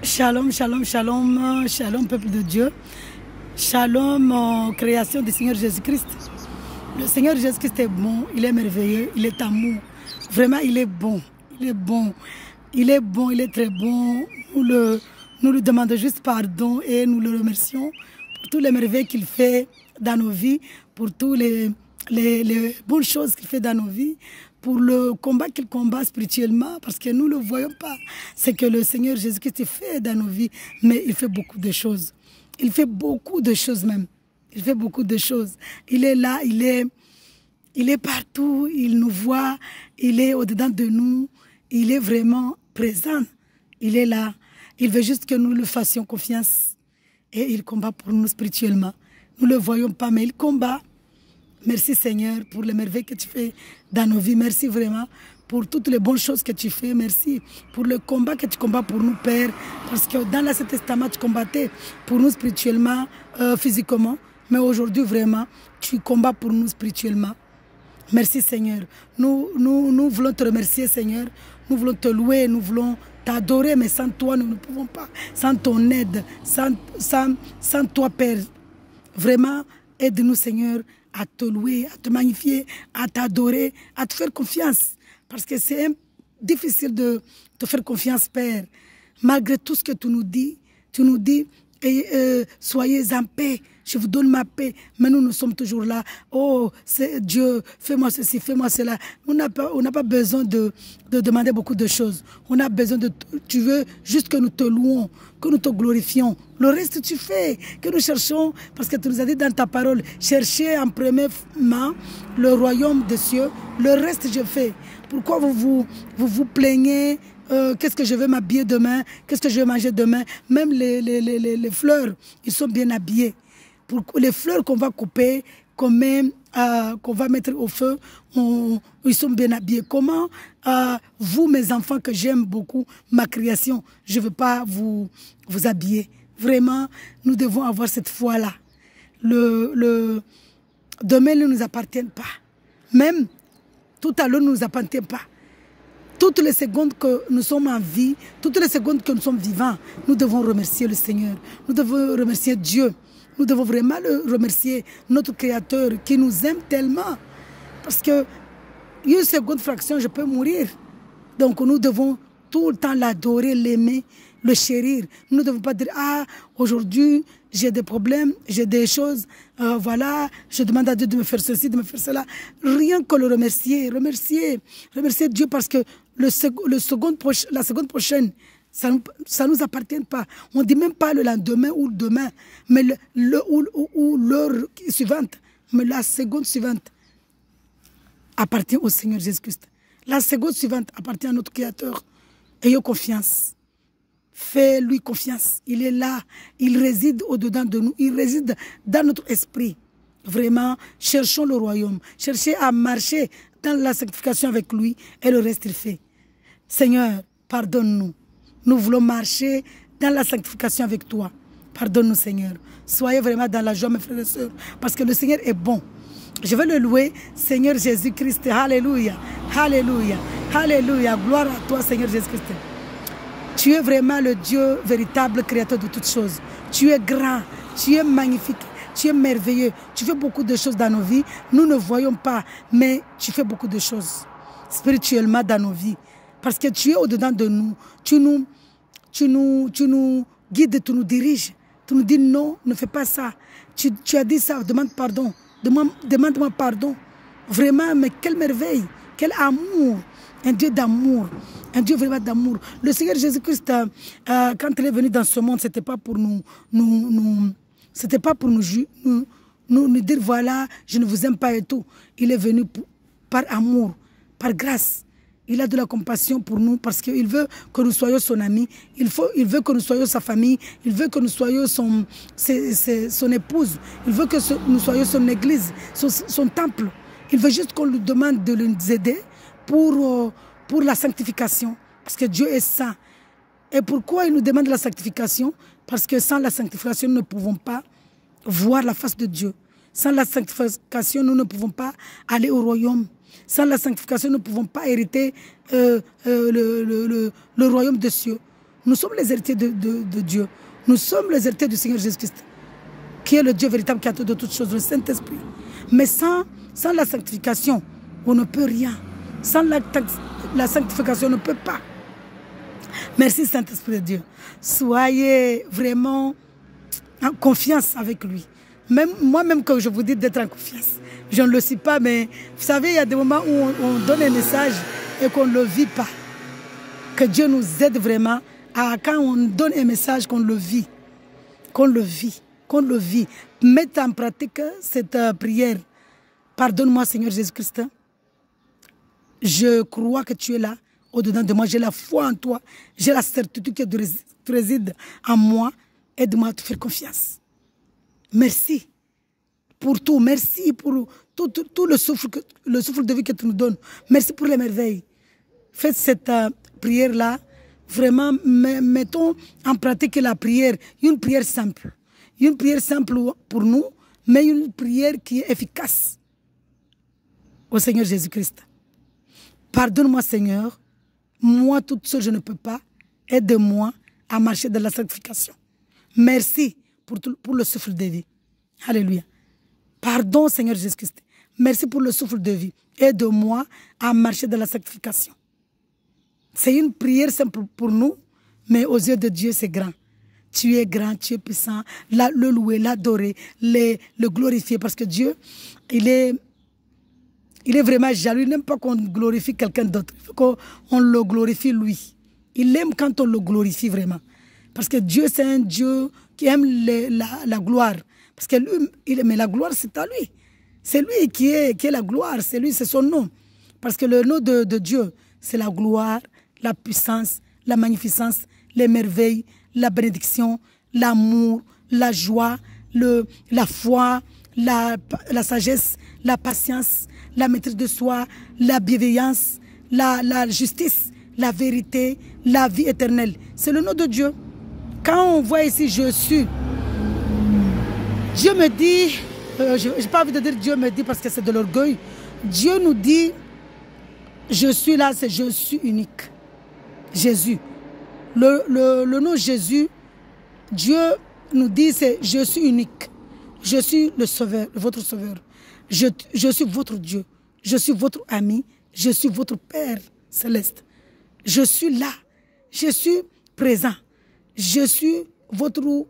Shalom, shalom, shalom, shalom peuple de Dieu. Shalom, création du Seigneur Jésus-Christ. Le Seigneur Jésus-Christ est bon, il est merveilleux, il est amour. Vraiment, il est bon, il est bon. Il est bon, il est très bon. Nous lui demandons juste pardon et nous le remercions pour tous les merveilles qu'il fait dans nos vies, pour toutes les bonnes choses qu'il fait dans nos vies, pour le combat qu'il combat spirituellement, parce que nous ne le voyons pas. C'est que le Seigneur Jésus-Christ fait dans nos vies, mais il fait beaucoup de choses. Il fait beaucoup de choses même. Il fait beaucoup de choses. Il est là, il est partout, il nous voit, il est au-dedans de nous, il est vraiment présent. Il est là. Il veut juste que nous lui fassions confiance. Et il combat pour nous spirituellement. Nous ne le voyons pas, mais il combat. Merci Seigneur pour les merveilles que tu fais dans nos vies. Merci vraiment pour toutes les bonnes choses que tu fais. Merci pour le combat que tu combats pour nous, Père. Parce que dans l'Ancien Testament, tu combattais pour nous spirituellement, physiquement. Mais aujourd'hui, vraiment, tu combats pour nous spirituellement. Merci Seigneur. Nous voulons te remercier Seigneur. Nous voulons te louer, nous voulons t'adorer. Mais sans toi, nous ne pouvons pas. Sans ton aide, sans toi, Père. Vraiment, aide-nous Seigneur à te louer, à te magnifier, à t'adorer, à te faire confiance. Parce que c'est difficile de te faire confiance, Père. Malgré tout ce que tu nous dis, soyez en paix, je vous donne ma paix. Mais nous sommes toujours là. Oh, c'est Dieu, fais-moi ceci, fais-moi cela. On n'a pas besoin de demander beaucoup de choses. On a besoin de... Tu veux juste que nous te louons, que nous te glorifions. Le reste, tu fais, que nous cherchons, parce que tu nous as dit dans ta parole, cherchez en premièrement le royaume des cieux. Le reste, je fais. Pourquoi vous plaignez? Qu'est-ce que je vais m'habiller demain? Qu'est-ce que je vais manger demain? Même les fleurs, ils sont bien habillés. Pour les fleurs qu'on va couper, qu'on va mettre au feu, ils sont bien habillés. Comment vous, mes enfants, que j'aime beaucoup, ma création, je ne veux pas vous habiller. Vraiment, nous devons avoir cette foi-là. Demain ne nous appartient pas. Même tout à l'heure ne nous appartient pas. Toutes les secondes que nous sommes en vie, toutes les secondes que nous sommes vivants, nous devons remercier le Seigneur. Nous devons remercier Dieu. Nous devons vraiment le remercier, notre Créateur, qui nous aime tellement. Parce que une seconde fraction, je peux mourir. Donc nous devons tout le temps l'adorer, l'aimer, le chérir. Nous ne devons pas dire, ah, aujourd'hui, j'ai des problèmes, j'ai des choses, voilà, je demande à Dieu de me faire ceci, de me faire cela. Rien que le remercier, remercier Dieu parce que la seconde prochaine, ça ne nous appartient pas. On ne dit même pas le lendemain ou le demain, mais l'heure suivante. Mais la seconde suivante appartient au Seigneur Jésus-Christ. La seconde suivante appartient à notre Créateur. Ayons confiance. Fais-lui confiance. Il est là. Il réside au-dedans de nous. Il réside dans notre esprit. Vraiment, cherchons le royaume. Cherchez à marcher dans la sanctification avec lui et le reste il fait. Seigneur, pardonne-nous. Nous voulons marcher dans la sanctification avec toi. Pardonne-nous, Seigneur. Soyez vraiment dans la joie, mes frères et sœurs, parce que le Seigneur est bon. Je vais le louer, Seigneur Jésus-Christ. Alléluia, alléluia, alléluia. Gloire à toi, Seigneur Jésus-Christ. Tu es vraiment le Dieu véritable, créateur de toutes choses. Tu es grand, tu es magnifique, tu es merveilleux. Tu fais beaucoup de choses dans nos vies. Nous ne voyons pas, mais tu fais beaucoup de choses spirituellement dans nos vies. Parce que tu es au-dedans de nous. Tu nous guides, tu nous diriges. Tu nous dis non, ne fais pas ça. Tu as dit ça, demande pardon. Demande-moi pardon. Vraiment, mais quelle merveille, quel amour. Un Dieu d'amour, un Dieu vraiment d'amour. Le Seigneur Jésus-Christ, quand il est venu dans ce monde, ce n'était pas pour nous dire voilà, je ne vous aime pas et tout. Il est venu par amour, par grâce. Il a de la compassion pour nous parce qu'il veut que nous soyons son ami. Il veut que nous soyons sa famille. Il veut que nous soyons son épouse. Il veut que nous soyons son église, son temple. Il veut juste qu'on lui demande de nous aider pour la sanctification. Parce que Dieu est saint. Et pourquoi il nous demande la sanctification? Parce que sans la sanctification, nous ne pouvons pas voir la face de Dieu. Sans la sanctification, nous ne pouvons pas aller au royaume. Sans la sanctification, nous ne pouvons pas hériter le royaume des cieux. Nous sommes les héritiers de Dieu. Nous sommes les héritiers du Seigneur Jésus-Christ, qui est le Dieu véritable, qui a tout de toutes choses, le Saint-Esprit. Mais sans la sanctification, on ne peut rien. Sans la sanctification, on ne peut pas. Merci Saint-Esprit de Dieu. Soyez vraiment en confiance avec lui. Même moi-même, quand je vous dis d'être en confiance, je ne le suis pas, mais vous savez, il y a des moments où on donne un message et qu'on ne le vit pas. Que Dieu nous aide vraiment à, quand on donne un message, qu'on le vit. Qu'on le vit. Qu'on le vit. Mettez en pratique cette prière. Pardonne-moi, Seigneur Jésus-Christ. Je crois que tu es là, au-dedans de moi. J'ai la foi en toi. J'ai la certitude que tu résides en moi. Aide-moi à te faire confiance. Merci pour tout. Merci pour tout le souffle de vie que tu nous donnes. Merci pour les merveilles. Faites cette prière-là. Vraiment, mettons en pratique la prière. Une prière simple. Une prière simple pour nous, mais une prière qui est efficace. Au Seigneur Jésus-Christ. Pardonne-moi, Seigneur. Moi, toute seule, je ne peux pas. Aide-moi à marcher dans la sanctification. Merci pour le souffle de vie. Alléluia. Pardon, Seigneur Jésus-Christ. Merci pour le souffle de vie. Aide-moi à marcher dans la sanctification. C'est une prière simple pour nous, mais aux yeux de Dieu, c'est grand. Tu es grand, tu es puissant. Le louer, l'adorer, le glorifier. Parce que Dieu, il est vraiment jaloux. Il n'aime pas qu'on glorifie quelqu'un d'autre. Il faut qu'on le glorifie lui. Il aime quand on le glorifie vraiment. Parce que Dieu, c'est un Dieu qui aime la gloire. Parce que lui, mais la gloire, c'est à lui. C'est lui qui est la gloire. C'est lui, c'est son nom. Parce que le nom de Dieu, c'est la gloire, la puissance, la magnificence, les merveilles, la bénédiction, l'amour, la joie, la foi, la sagesse, la patience, la maîtrise de soi, la bienveillance, la justice, la vérité, la vie éternelle. C'est le nom de Dieu. Quand on voit ici « je suis », Dieu me dit, je n'ai pas envie de dire Dieu me dit parce que c'est de l'orgueil. Dieu nous dit « je suis là », c'est « je suis unique ». Jésus. Le nom Jésus, Dieu nous dit c'est « je suis unique ». Je suis le sauveur, votre sauveur. Je suis votre Dieu. Je suis votre ami. Je suis votre Père céleste. Je suis là. Je suis présent. Je suis votre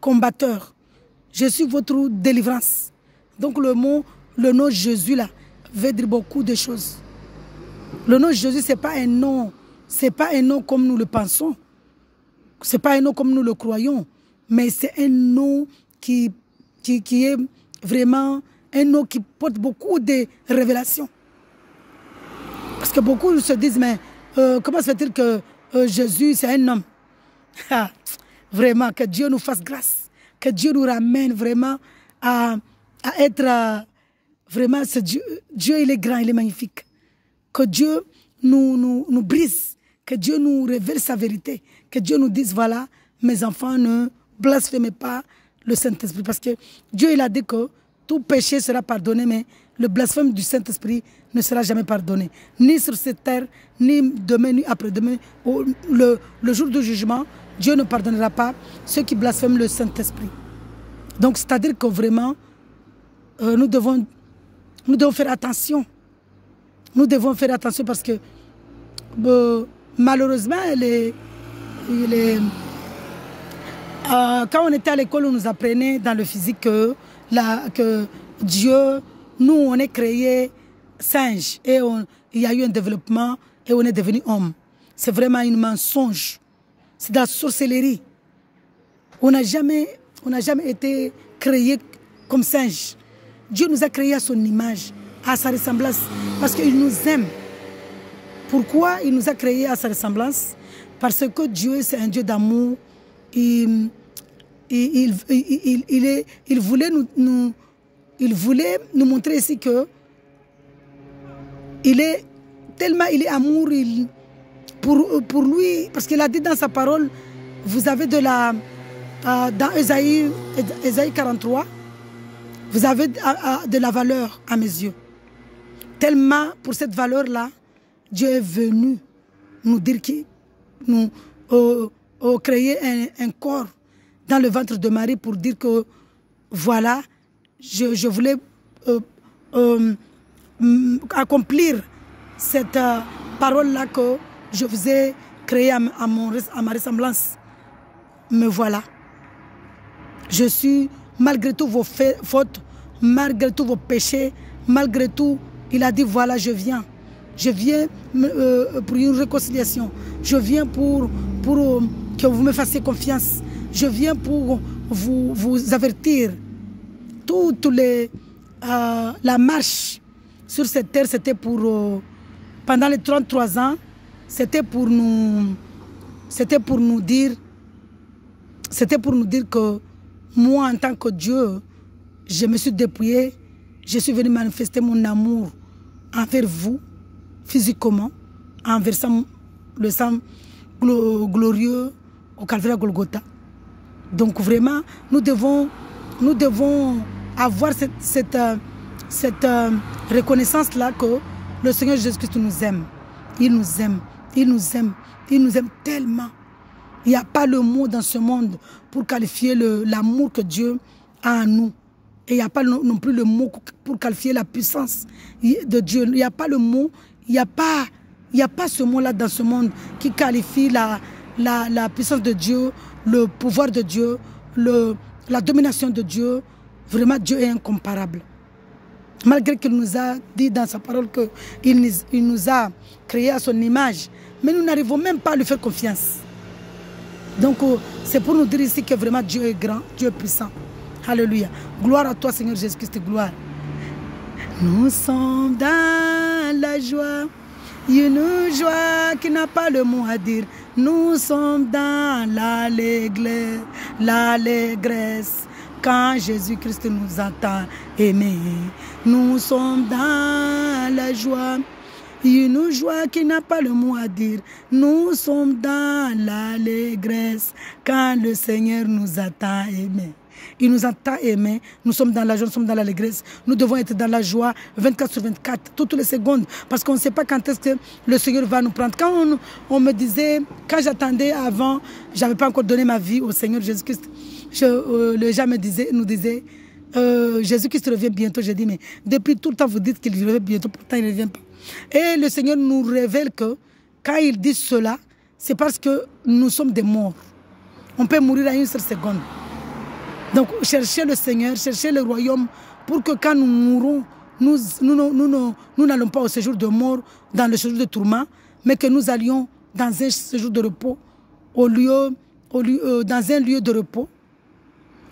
combatteur. Je suis votre délivrance. Donc le nom Jésus là veut dire beaucoup de choses. Le nom Jésus, ce n'est pas un nom. Ce n'est pas un nom comme nous le pensons. Ce n'est pas un nom comme nous le croyons. Mais c'est un nom qui est vraiment un nom qui porte beaucoup de révélations. Parce que beaucoup se disent, mais comment se fait-il que Jésus, c'est un homme? Vraiment, que Dieu nous fasse grâce. Que Dieu nous ramène vraiment à être vraiment ce Dieu. Dieu, il est grand, il est magnifique. Que Dieu nous brise. Que Dieu nous révèle sa vérité. Que Dieu nous dise, voilà, mes enfants, ne blasphémez pas le Saint-Esprit. Parce que Dieu, il a dit que tout péché sera pardonné, mais le blasphème du Saint-Esprit ne sera jamais pardonné. Ni sur cette terre, ni demain, ni après-demain. Le jour du jugement, Dieu ne pardonnera pas ceux qui blasphèment le Saint-Esprit. Donc, c'est-à-dire que vraiment, nous devons faire attention. Nous devons faire attention parce que malheureusement, quand on était à l'école, on nous apprenait dans le physique que Dieu, nous, on est créé singe et il y a eu un développement et on est devenu homme. C'est vraiment un mensonge. C'est de la sorcellerie. On n'a jamais été créé comme singe. Dieu nous a créés à son image, à sa ressemblance, parce qu'il nous aime. Pourquoi il nous a créés à sa ressemblance? Parce que Dieu, c'est un Dieu d'amour. Il voulait nous montrer ici que il est amour pour lui, parce qu'il a dit dans sa parole, vous avez dans Ésaïe 43, vous avez de la valeur à mes yeux. Tellement pour cette valeur-là, Dieu est venu nous dire créé un corps dans le ventre de Marie pour dire que voilà, je voulais accomplir cette parole-là que je vous ai créée à ma ressemblance. Me voilà. Je suis, malgré tous vos fautes, malgré tous vos péchés, malgré tout, il a dit voilà, je viens. Je viens pour une réconciliation. Je viens pour que vous me fassiez confiance. Je viens pour vous avertir. La marche sur cette terre, c'était pour... pendant les 33 ans, c'était pour nous dire que moi, en tant que Dieu, je me suis dépouillé, je suis venu manifester mon amour envers vous, physiquement, en versant le sang glorieux au Calvaire Golgotha. Donc vraiment, nous devons avoir cette reconnaissance-là que le Seigneur Jésus-Christ nous aime. Il nous aime, il nous aime, il nous aime tellement. Il n'y a pas le mot dans ce monde pour qualifier l'amour que Dieu a en nous. Et il n'y a pas non plus le mot pour qualifier la puissance de Dieu. Il n'y a pas le mot, il n'y a pas ce mot-là dans ce monde qui qualifie la puissance de Dieu, le pouvoir de Dieu, la domination de Dieu. Vraiment, Dieu est incomparable. Malgré qu'il nous a dit dans sa parole qu'il nous a créés à son image, mais nous n'arrivons même pas à lui faire confiance. Donc, c'est pour nous dire ici que vraiment Dieu est grand, Dieu est puissant. Alléluia. Gloire à toi, Seigneur Jésus-Christ, gloire. Nous sommes dans la joie, une joie qui n'a pas le mot à dire. Nous sommes dans l'allégresse. Quand Jésus-Christ nous entend aimer, nous sommes dans la joie, une joie qui n'a pas le mot à dire. Nous sommes dans l'allégresse quand le Seigneur nous attend aimer. Il nous entend aimer, nous sommes dans la joie, nous sommes dans l'allégresse. Nous devons être dans la joie 24 sur 24, toutes les secondes, parce qu'on ne sait pas quand est-ce que le Seigneur va nous prendre. Quand on me disait, quand j'attendais avant, je n'avais pas encore donné ma vie au Seigneur Jésus-Christ, les gens nous disaient, Jésus-Christ revient bientôt. J'ai dit, mais depuis tout le temps, vous dites qu'il revient bientôt, pourtant il ne revient pas. Et le Seigneur nous révèle que quand il dit cela, c'est parce que nous sommes des morts. On peut mourir à une seule seconde. Donc, cherchez le Seigneur, cherchez le royaume pour que quand nous mourrons, nous n'allons pas au séjour de mort, dans le séjour de tourment, mais que nous allions dans un séjour de repos, dans un lieu de repos,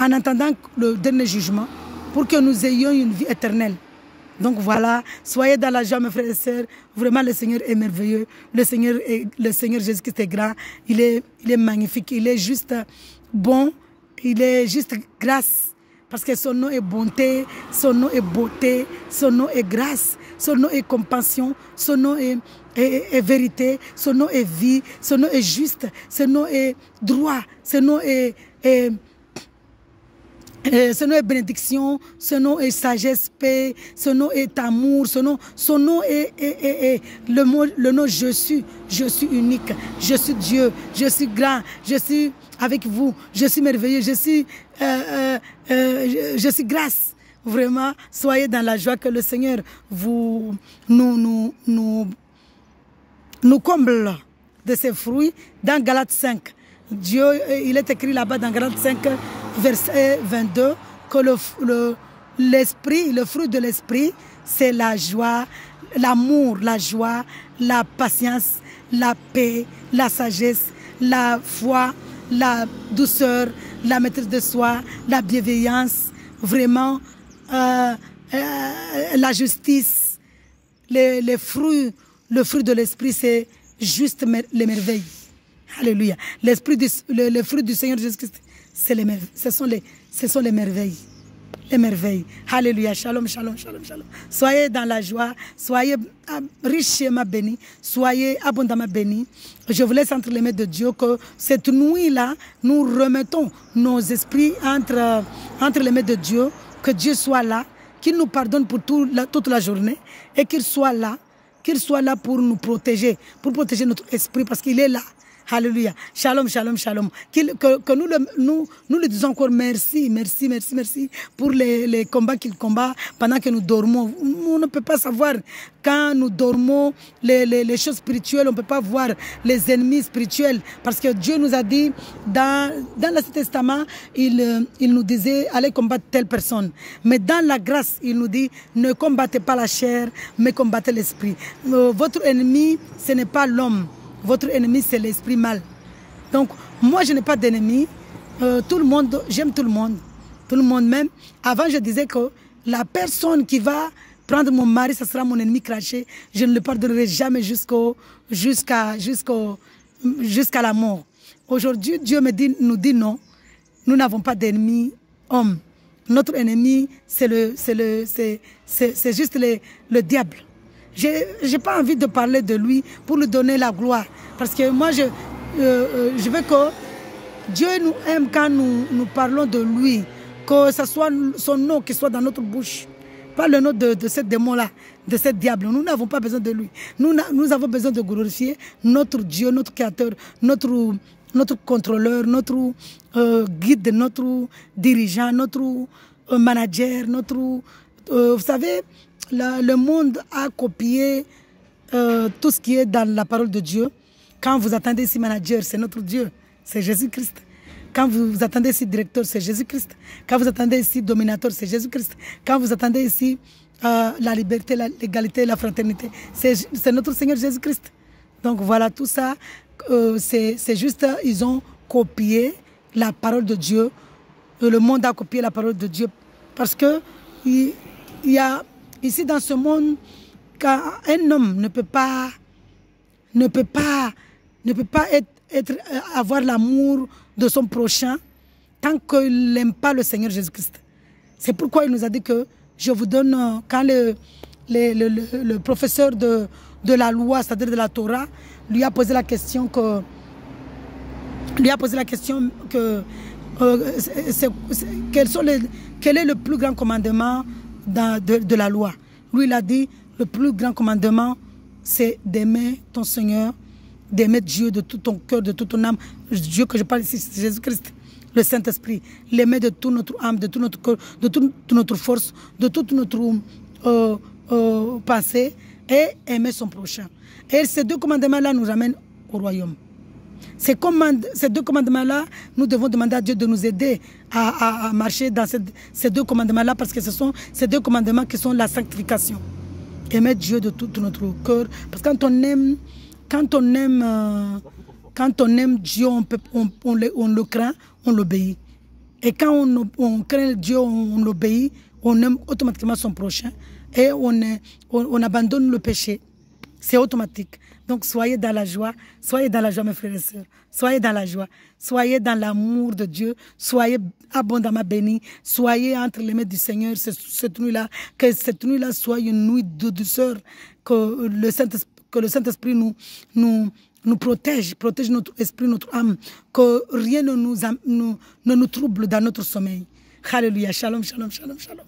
en attendant le dernier jugement, pour que nous ayons une vie éternelle. Donc voilà, soyez dans la joie, mes frères et sœurs. Vraiment, le Seigneur est merveilleux. Le Seigneur Jésus-Christ est grand. Il est magnifique. Il est juste bon. Il est juste grâce. Parce que son nom est bonté, son nom est beauté, son nom est grâce, son nom est compassion, son nom est vérité, son nom est vie, son nom est juste, son nom est droit, son nom est bénédiction, son nom est sagesse, paix, son nom est amour, son nom est le nom je suis unique, je suis Dieu, je suis grand, je suis avec vous, je suis merveilleux, je suis grâce. Vraiment, soyez dans la joie que le Seigneur nous comble de ses fruits dans Galates 5. Dieu, il est écrit là-bas dans Galates 5, verset 22, que le fruit de l'esprit, c'est la joie, l'amour, la joie, la patience, la paix, la sagesse, la foi, la douceur, la maîtrise de soi, la bienveillance, vraiment, la justice. Le fruit de l'esprit, c'est juste les merveilles. Alléluia. Le fruit du Seigneur Jésus-Christ, ce sont les merveilles. Les merveilles. Alléluia. Shalom, shalom, shalom, shalom. Soyez dans la joie, soyez richement bénis, soyez abondamment bénis. Je vous laisse entre les mains de Dieu que cette nuit-là, nous remettons nos esprits entre les mains de Dieu, que Dieu soit là, qu'il nous pardonne pour toute la journée et qu'il soit là pour nous protéger, pour protéger notre esprit parce qu'il est là. Alléluia. Shalom, shalom, shalom. Que nous lui disons encore merci, merci, merci, merci pour les combats qu'il combat pendant que nous dormons. On ne peut pas savoir quand nous dormons les choses spirituelles, on ne peut pas voir les ennemis spirituels. Parce que Dieu nous a dit, dans l'Ancien Testament, il nous disait, allez combattre telle personne. Mais dans la grâce, il nous dit, ne combattez pas la chair, mais combattez l'esprit. Votre ennemi, ce n'est pas l'homme. Votre ennemi, c'est l'esprit mal. Donc, moi, je n'ai pas d'ennemi. Tout le monde, j'aime tout le monde. Tout le monde même. Avant, je disais que la personne qui va prendre mon mari, ce sera mon ennemi craché. Je ne le pardonnerai jamais jusqu'à la mort. Aujourd'hui, Dieu nous dit non. Nous n'avons pas d'ennemi homme. Notre ennemi, c'est juste le diable. Je n'ai pas envie de parler de lui pour lui donner la gloire. Parce que moi, je veux que Dieu nous aime quand nous parlons de lui. Que ce soit son nom qui soit dans notre bouche. Pas le nom de ce démon-là, de ce diable. Nous n'avons pas besoin de lui. Nous avons besoin de glorifier notre Dieu, notre Créateur, notre contrôleur, notre guide, notre dirigeant, notre manager, vous savez, le monde a copié tout ce qui est dans la parole de Dieu. Quand vous attendez ici manager, c'est notre Dieu, c'est Jésus-Christ. Quand vous attendez ici directeur, c'est Jésus-Christ. Quand vous attendez ici dominateur, c'est Jésus-Christ. Quand vous attendez ici la liberté, l'égalité, la fraternité, c'est notre Seigneur Jésus-Christ. Donc voilà, tout ça, c'est juste, ils ont copié la parole de Dieu. Le monde a copié la parole de Dieu. Parce que il y a ici dans ce monde, qu'un homme ne peut pas avoir l'amour de son prochain tant qu'il n'aime pas le Seigneur Jésus-Christ. C'est pourquoi il nous a dit que je vous donne, quand le professeur de la loi, c'est-à-dire de la Torah, lui a posé la question quel est le plus grand commandement de la loi. Lui, il a dit, le plus grand commandement, c'est d'aimer ton Seigneur, d'aimer Dieu de tout ton cœur, de toute ton âme. Dieu que je parle ici, c'est Jésus-Christ, le Saint-Esprit. L'aimer de toute notre âme, de tout notre cœur, de toute notre force, de toute notre pensée, et aimer son prochain. Et ces deux commandements-là nous ramènent au royaume. Ces deux commandements-là, nous devons demander à Dieu de nous aider à marcher dans ces deux commandements-là, parce que ce sont ces deux commandements qui sont la sanctification. Aimer Dieu de tout notre cœur. Parce que quand on aime Dieu, on le craint, on l'obéit. Et quand on craint Dieu, on l'obéit, on aime automatiquement son prochain et on abandonne le péché. C'est automatique. Donc soyez dans la joie mes frères et sœurs. Soyez dans la joie, soyez dans l'amour de Dieu, soyez abondamment bénis, soyez entre les mains du Seigneur cette nuit-là, que cette nuit-là soit une nuit de douceur, que le Saint-Esprit nous protège notre esprit, notre âme, que rien ne nous trouble dans notre sommeil. Alléluia, shalom, shalom, shalom, shalom.